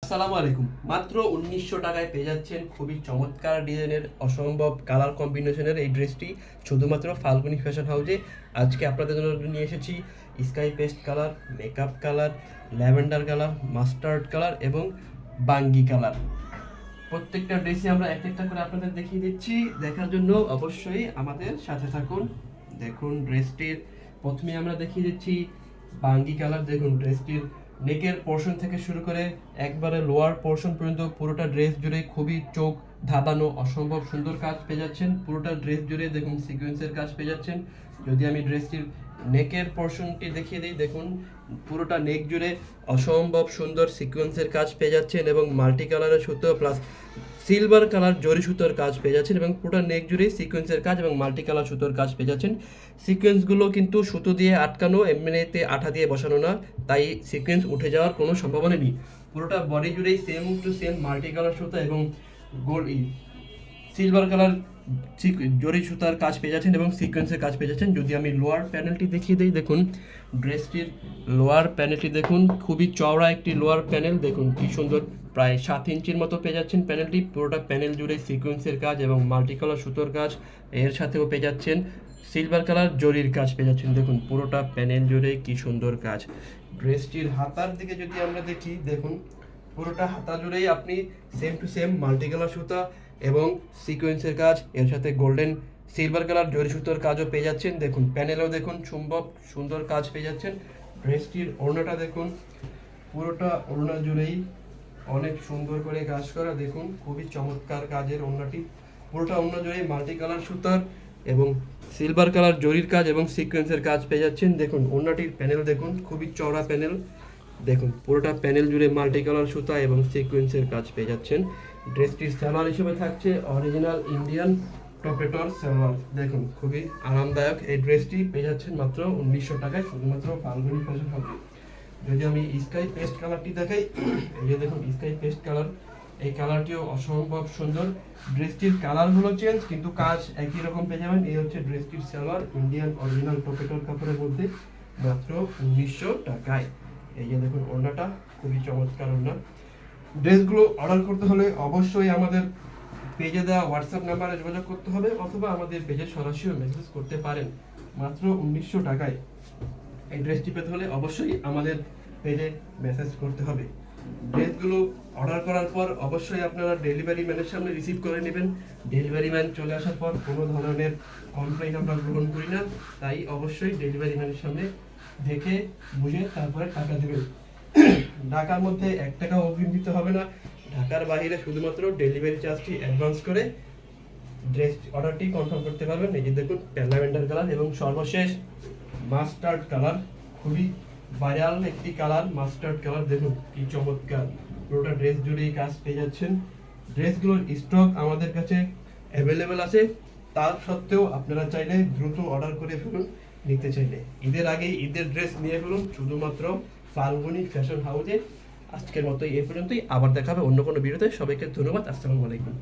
আসসালামু আলাইকুম। মাত্র ১৯০০ টাকায় পেয়ে যাচ্ছেন খুবই চমৎকার ডিজাইনের অসম্ভব কালার কম্বিনেশনের এই ড্রেসটি শুধুমাত্র ফাল্গুনী ফ্যাশন হাউসে। আজকে আপনাদের জন্য নিয়ে এসেছি sky paste colour, makeup colour, lavender colour, mustard colour এবং বাঙ্গি কালার। প্রত্যেকটা ড্রেসই আমরা এক একটা করে আপনাদের দেখিয়ে দিচ্ছি। দেখার জন্য অবশ্যই আমাদের সাথে থাকুন। দেখুন ড্রেসটির প্রথমে আমরা দেখিয়ে দিচ্ছি বাঙ্গি কালার। দেখুন ড্রেসটির নেকের পোর্শন থেকে শুরু করে একবারে লোয়ার পোর্শন পর্যন্ত পুরোটা ড্রেস জুড়ে খুবই চোখ ধাঁধানো অসম্ভব সুন্দর কাজ পেয়ে যাচ্ছেন। পুরোটা ড্রেস জুড়ে দেখুন সিকোয়েন্সের কাজ পেয়ে যাচ্ছেন। যদি আমি ড্রেসটির নেকের পোর্শনটি দেখিয়ে দিই, দেখুন পুরোটা নেক জুড়ে অসম্ভব সুন্দর সিকোয়েন্সের কাজ পেয়ে যাচ্ছেন এবং মাল্টি কালারের সুতো প্লাস সিলভার কালার জরি সুতোর কাজ পেয়ে যাচ্ছেন এবং পুরোটা নেক জুড়েই সিকোয়েন্সের কাজ এবং মাল্টি কালার সুতোর কাজ পেয়ে যাচ্ছেন। সিকোয়েন্সগুলো কিন্তু সুতো দিয়ে আটকানো, এমনিতে আঠা দিয়ে বসানো না, তাই সিকোয়েন্স উঠে যাওয়ার কোনো সম্ভাবনা নেই। পুরোটা বডি জুড়েই same to same multi colour সুতো এবং গোল্ড সিলভার কালার জরি সুতার কাজ পেয়ে যাচ্ছেন এবং সিকোয়েন্সের কাজ পেয়ে যাচ্ছেন। যদি আমি লোয়ার প্যানেলটি দেখিয়ে দিই, দেখুন ড্রেসটির লোয়ার প্যানেলটি দেখুন, খুবই চওড়া একটি লোয়ার প্যানেল। দেখুন কি সুন্দর, প্রায় 7 ইঞ্চির মতো পেয়ে যাচ্ছেন প্যানেলটি। পুরোটা প্যানেল জুড়ে সিকোয়েন্সের কাজ এবং মাল্টি কালার সুতোর কাজ, এর সাথেও পেয়ে যাচ্ছেন সিলভার কালার জরির কাজ পেয়ে যাচ্ছেন। দেখুন পুরোটা প্যানেল জুড়ে কি সুন্দর কাজ। ড্রেসটির হাতার দিকে যদি আমরা দেখি, দেখুন পুরোটা হাতা জুড়েই আপনি same to same multi colour সুতা এবং সিকোয়েন্সের কাজ, এর সাথে গোল্ডেন সিলভার কালার জরি সুতোর কাজও পেয়ে যাচ্ছেন। দেখুন প্যানেলেও দেখুন সম্ভব সুন্দর কাজ পেয়ে যাচ্ছেন। ড্রেসটির ওড়নাটা দেখুন, পুরোটা ওড়না জুড়েই অনেক সুন্দর করে কাজ করা। দেখুন খুবই চমৎকার কাজের ওড়নাটি। পুরোটা ওড়না জুড়েই মাল্টি কালার সুতার এবং সিলভার কালার জরির কাজ এবং সিকোয়েন্সের কাজ পেয়ে যাচ্ছেন। দেখুন ওড়নাটির প্যানেল দেখুন, খুবই চওড়া প্যানেল। দেখুন পুরোটা প্যানেল জুড়ে মাল্টি কালার সুতা এবং সিকোয়েন্সের কাজ পেয়ে যাচ্ছেন। ড্রেসটির সালোয়ার হিসেবে থাকছে অরিজিনাল ইন্ডিয়ান টপেটর সালোয়ার। দেখুন খুবই আরামদায়ক এই ড্রেসটি পেয়ে যাচ্ছেন মাত্র ১৯০০ টাকায় শুধুমাত্র ফাল্গুনী ফ্যাশন হাউসে। যদি আমি স্কাই পেস্ট কালারটি দেখাই, এই যে দেখুন স্কাই পেস্ট কালার, এই কালারটিও অসম্ভব সুন্দর। ড্রেসটির কালারগুলো চেঞ্জ কিন্তু কাজ একই রকম পেয়ে যাবেন। এই হচ্ছে ড্রেসটির সালোয়ার ইন্ডিয়ান অরিজিনাল টপেটর কাপড়ের মধ্যে মাত্র ১৯০০ টাকায়। এই যে দেখুন ওড়নাটা খুবই চমৎকার ওড়না। ড্রেসগুলো অর্ডার করতে হলে অবশ্যই আমাদের পেজে দেওয়া হোয়াটসঅ্যাপ নাম্বারে যোগাযোগ করতে হবে অথবা আমাদের পেজে সরাসরি মেসেজ করতে পারেন। মাত্র ১৯০০ টাকায় এই ড্রেসটি পেতে হলে অবশ্যই আমাদের পেজে মেসেজ করতে হবে। ড্রেসগুলো অর্ডার করার পর অবশ্যই আপনারা ডেলিভারি ম্যানের সামনে রিসিভ করে নেবেন। ডেলিভারি ম্যান চলে আসার পর কোনো ধরনের কমপ্লেইন আমরা গ্রহণ করি না, তাই অবশ্যই ডেলিভারি ম্যানের সামনে দেখে বুঝে তারপরে টাকা দেবেন। ঢাকার মধ্যে ১ টাকা অগ্রিম দিতে হবে না। ঢাকার বাইরে শুধুমাত্র ডেলিভারি চার্জটি অ্যাডভান্স করে ড্রেস অর্ডারটি কনফার্ম করতে পারবেন। এই যে দেখুন ল্যাভেন্ডার কালার এবং সর্বশেষ মাস্টার্ড কালার, খুবই ভাইরাল একটি কালার মাস্টার্ড কালার। দেখুন কি চমৎকার, পুরোটা ড্রেস জুড়েই কাজ পেয়ে যাচ্ছেন। ড্রেসগুলোর স্টক আমাদের কাছে অ্যাভেলেবেল আছে, তার সত্ত্বেও আপনারা চাইলে দ্রুত অর্ডার করে ফেলুন। নিতে চাইলে ঈদের আগেই ঈদের ড্রেস নিয়ে ফেলুন শুধুমাত্র ফাল্গুনী ফ্যাশন হাউসে। আজকের মতো এ পর্যন্তই, আবার দেখা হবে অন্য কোনো ভিডিওতে। সবাইকে ধন্যবাদ। আসসালামু আলাইকুম।